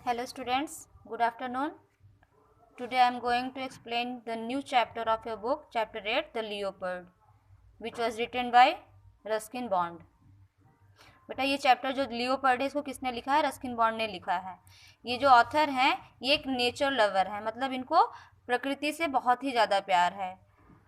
Hello students, good afternoon. Today I am going to explain the new chapter of your book, chapter 8, The Leopard, which was written by Ruskin bond. बेटा ये chapter जो leopard है इसको किसने लिखा है? Ruskin bond ने लिखा है। ये जो ऑथर हैं ये एक नेचर लवर है, मतलब इनको प्रकृति से बहुत ही ज़्यादा प्यार है।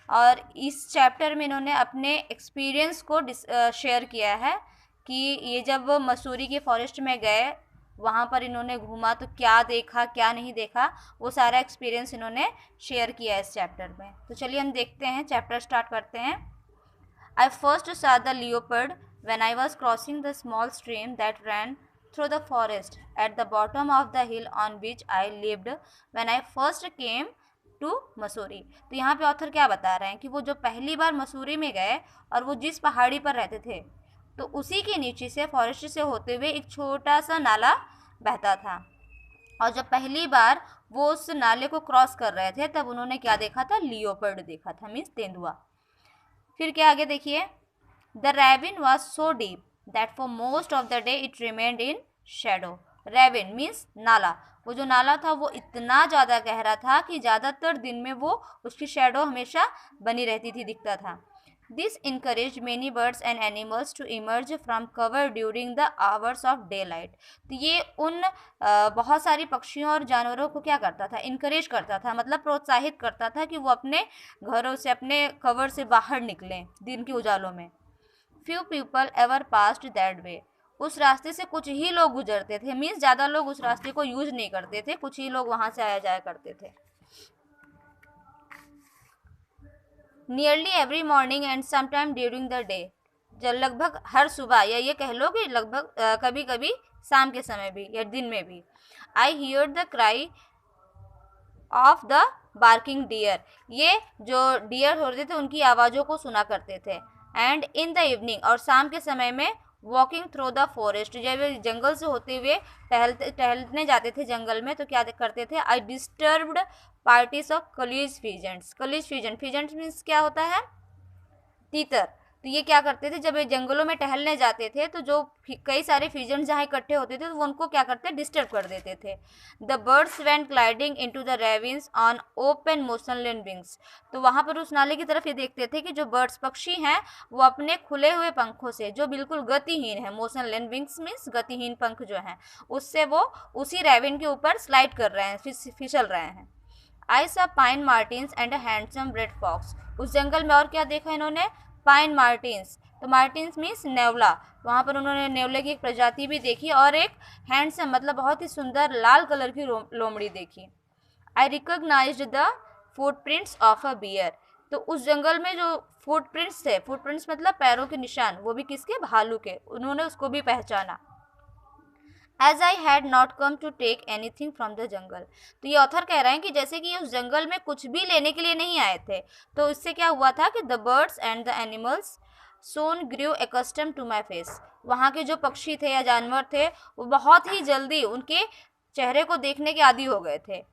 और इस चैप्टर में इन्होंने अपने एक्सपीरियंस को शेयर किया है कि ये जब मसूरी के फॉरेस्ट में गए, वहाँ पर इन्होंने घूमा तो क्या देखा क्या नहीं देखा, वो सारा एक्सपीरियंस इन्होंने शेयर किया है इस चैप्टर में। तो चलिए हम देखते हैं, चैप्टर स्टार्ट करते हैं। I first saw the leopard when I was crossing the small stream that ran through the forest at the bottom of the hill on which I lived when I first came to Mussoorie. तो यहाँ पे author क्या बता रहे हैं कि वो जो पहली बार मसूरी में गए और वो जिस पहाड़ी पर रहते थे तो उसी के नीचे से फॉरेस्ट से होते हुए एक छोटा सा नाला बहता था। और जब पहली बार वो उस नाले को क्रॉस कर रहे थे तब उन्होंने क्या देखा था? लियोपर्ड देखा था, मीन्स तेंदुआ। फिर क्या आगे देखिए, the ravine was so deep that for most of the day it remained in shadow. Ravine means नाला, वो जो नाला था वो इतना ज़्यादा गहरा था कि ज़्यादातर दिन में वो उसकी शेडो हमेशा बनी रहती थी, दिखता था। This encouraged many birds and animals to emerge from cover during the hours of daylight। तो ये उन बहुत सारी पक्षियों और जानवरों को क्या करता था? इनकरेज करता था, मतलब प्रोत्साहित करता था कि वो अपने घरों से, अपने कवर से बाहर निकलें दिन के उजालों में। Few people ever passed that way. उस रास्ते से कुछ ही लोग गुजरते थे, मीन्स ज़्यादा लोग उस रास्ते को यूज नहीं करते थे, कुछ ही लोग वहाँ से आया जाया करते थे। Nearly every morning and sometime during the day. जब लगभग हर सुबह, या ये कह लो कि लगभग कभी कभी शाम के समय भी या दिन में भी। I hear the cry of the barking deer. ये जो डियर होते थे उनकी आवाज़ों को सुना करते थे। एंड इन द इवनिंग, और शाम के समय में, वॉकिंग थ्रू द फॉरेस्ट, जब वे जंगल से होते हुए टहलने जाते थे जंगल में तो क्या करते थे? I disturbed parties of kalij pheasants. Kalij pheasants means क्या होता है? तीतर। तो ये क्या करते थे, जब ये जंगलों में टहलने जाते थे तो जो कई सारे फीजेंट्स जहाँ इकट्ठे होते थे तो वो उनको क्या करते? डिस्टर्ब कर देते थे। The birds went gliding into the ravines on open motionless wings. तो वहाँ पर उस नाले की तरफ ये देखते थे कि जो बर्ड्स, पक्षी हैं, वो अपने खुले हुए पंखों से, जो बिल्कुल गतिहीन है, मोशनलेस विंग्स मीन्स गतिहीन पंख जो हैं, उससे वो उसी रेविन के ऊपर स्लाइड कर रहे हैं, फिसल रहे हैं। I saw pine martens and a handsome red fox. उस जंगल में और क्या देखा इन्होंने? Pine martens. तो मार्टिन्स मीन्स नेवला, वहाँ पर उन्होंने नेवले की एक प्रजाति भी देखी और एक हैंडसम मतलब बहुत ही सुंदर लाल कलर की लोमड़ी देखी। I recognised the footprints of a bear. तो उस जंगल में जो फुटप्रिंट्स थे, फुटप्रिंट्स मतलब पैरों के निशान, वो भी किसके? भालू के। उन्होंने उसको भी पहचाना। As I had not come to take anything from the jungle. तो ये ऑथर कह रहे हैं कि जैसे कि उस जंगल में कुछ भी लेने के लिए नहीं आए थे, तो इससे क्या हुआ था कि the birds and the animals soon grew accustomed to my face. वहाँ के जो पक्षी थे या जानवर थे वो बहुत ही जल्दी उनके चेहरे को देखने के आदी हो गए थे।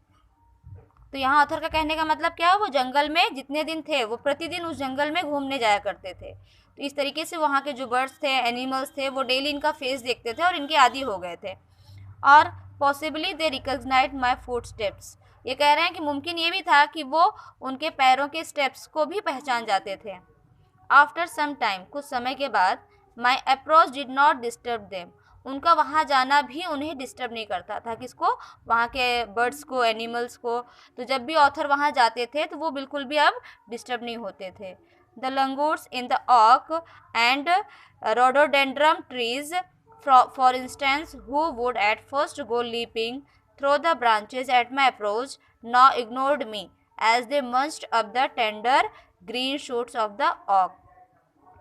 तो यहाँ ऑथर का कहने का मतलब क्या है? वो जंगल में जितने दिन थे वो प्रतिदिन उस जंगल में घूमने जाया करते थे। तो इस तरीके से वहाँ के जो बर्ड्स थे, एनिमल्स थे, वो डेली इनका फेस देखते थे और इनके आदी हो गए थे। और possibly they recognise my footsteps. ये कह रहे हैं कि मुमकिन ये भी था कि वो उनके पैरों के स्टेप्स को भी पहचान जाते थे। आफ्टर सम टाइम, कुछ समय के बाद, my approach did not disturb them. उनका वहाँ जाना भी उन्हें डिस्टर्ब नहीं करता था। किसको? वहाँ के बर्ड्स को, एनिमल्स को। तो जब भी ऑथर वहाँ जाते थे तो वो बिल्कुल भी अब डिस्टर्ब नहीं होते थे। The langurs in the oak and rhododendron trees, for instance, who would at first go leaping through the branches at my approach, now ignored me as they munched up the tender green shoots of the oak।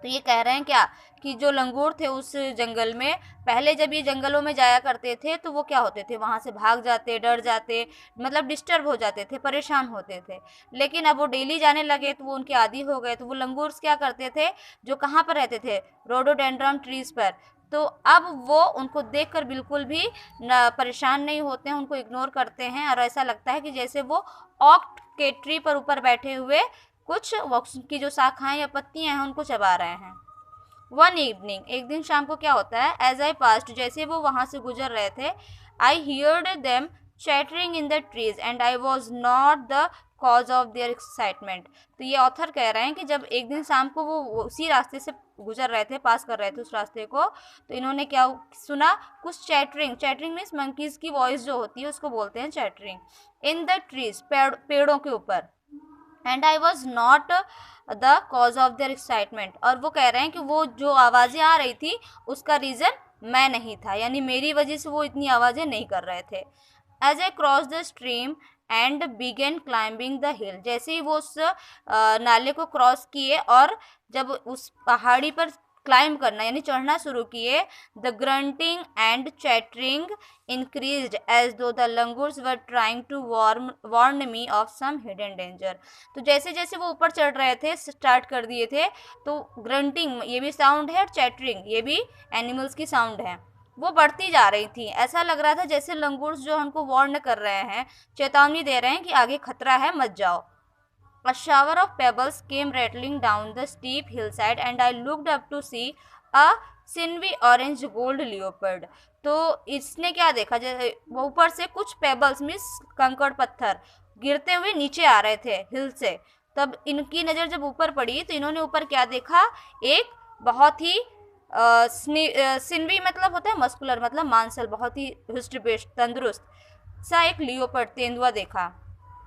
तो ये कह रहे हैं क्या कि जो लंगूर थे उस जंगल में, पहले जब ये जंगलों में जाया करते थे तो वो क्या होते थे? वहाँ से भाग जाते, डर जाते, मतलब डिस्टर्ब हो जाते थे, परेशान होते थे। लेकिन अब वो डेली जाने लगे तो वो उनके आदी हो गए। तो वो लंगूर्स क्या करते थे? जो कहाँ पर रहते थे? रोडोडेंड्रम ट्रीज पर। तो अब वो उनको देखकर बिल्कुल भी परेशान नहीं होते हैं, उनको इग्नोर करते हैं और ऐसा लगता है कि जैसे वो ऑक के ट्री पर ऊपर बैठे हुए कुछ की जो शाखाएं या पत्तियां हैं उनको चबा रहे हैं। वन इवनिंग, एक दिन शाम को क्या होता है, एज आई पास्ट, जैसे वो वहाँ से गुजर रहे थे, आई heard them chattering in the trees and I was not the cause of their excitement. तो ये ऑथर कह रहे हैं कि जब एक दिन शाम को वो उसी रास्ते से गुजर रहे थे, पास कर रहे थे उस रास्ते को, तो इन्होंने क्या सुना, कुछ चैटरिंग, चैटरिंग मीन्स मंकीज की वॉइस जो होती है उसको बोलते हैं चैटरिंग, इन द ट्रीज, पेड़ों के ऊपर, and I was not the cause of their excitement. और वो कह रहे हैं कि वो जो आवाज़ें आ रही थी उसका रीज़न मैं नहीं था, यानी मेरी वजह से वो इतनी आवाज़ें नहीं कर रहे थे। As I cross the stream and began climbing the hill, जैसे ही वो उस नाले को क्रॉस किए और जब उस पहाड़ी पर क्लाइंब करना यानी चढ़ना शुरू किए, the grunting and chattering increased as though the langurs were trying to warn me of some hidden danger. तो जैसे जैसे वो ऊपर चढ़ रहे थे, स्टार्ट कर दिए थे, तो ग्रंटिंग ये भी साउंड है और चैटरिंग ये भी एनिमल्स की साउंड है, वो बढ़ती जा रही थी। ऐसा लग रहा था जैसे लंगूर्स जो हमको वार्न कर रहे हैं, चेतावनी दे रहे हैं कि आगे खतरा है, मत जाओ। A shower of pebbles came rattling down the steep hillside and I looked up to see a sinewy orange gold leopard। तो इसने क्या देखा, जैसे वो ऊपर से कुछ पेबल्स मीन्स कंकड़ पत्थर गिरते हुए नीचे आ रहे थे हिल से। तब इनकी नज़र जब ऊपर पड़ी तो इन्होंने ऊपर क्या देखा, एक बहुत ही सिनवी मतलब होता है मस्कुलर, मतलब मांसल, बहुत ही हिस्ट बेस्ट तंदुरुस्त सा एक लियोपर्ड, तेंदुआ देखा।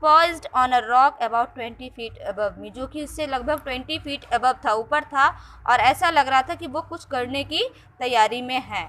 Poised on a rock about 20 feet above मी, जो कि इससे लगभग 20 फीट अबव था, ऊपर था, और ऐसा लग रहा था कि वो कुछ करने की तैयारी में है।